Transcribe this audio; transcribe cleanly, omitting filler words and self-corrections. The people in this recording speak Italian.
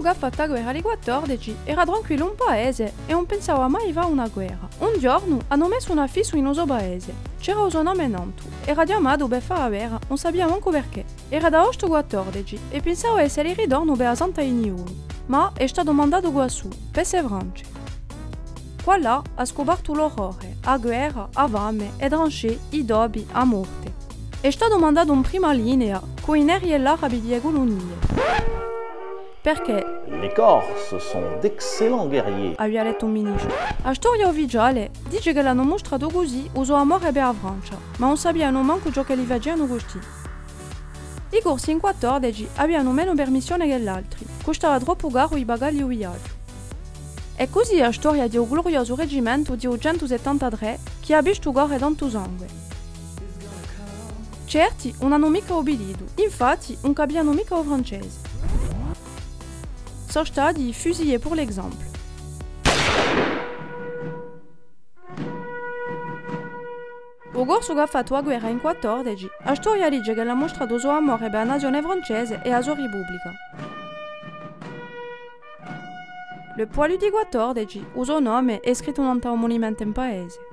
che ha fatto la guerra alle 14 era tranquillo un paese e non pensava mai va a una guerra. Un giorno hanno messo una fissa in un suo paese. C'era un suo nome Nantu. Era chiamato per fare la guerra, non sapeva manco perché. Era da 8-14 e pensava essere il ritorno per la Santa Unione. Ma è stato mandato qua su, per le Francia. Qua là ha scoperto l'orrore, la guerra, la fame, le tranchée, i dopi, la morte. È stato mandato in prima linea con i neri e l'arabi di colonie. Perché? Les Corses sont d'excellents guerriers. Aveva letto un ministro. La storia ufficiale dice che l'hanno mostrato così uso amore per la Francia, ma non sapevano manco ciò che li facevano questi. I corsi in 14 avevano meno permissione che gli altri, costava troppo caro i bagagli o viaggio. E così la storia di un glorioso reggimento di 173 che ha visto correre tanto sangue. Certi non hanno mica obbedito, infatti non capiano mica il francese. Sono stati fusillés pour l'exemple. Il corso che ha fatto la guerra in 14, la storia dice che ha mostrato il suo amore per la nazione francese e la sua repubblica. Le poilu di 14, il suo nome è scritto in un monumento in paese.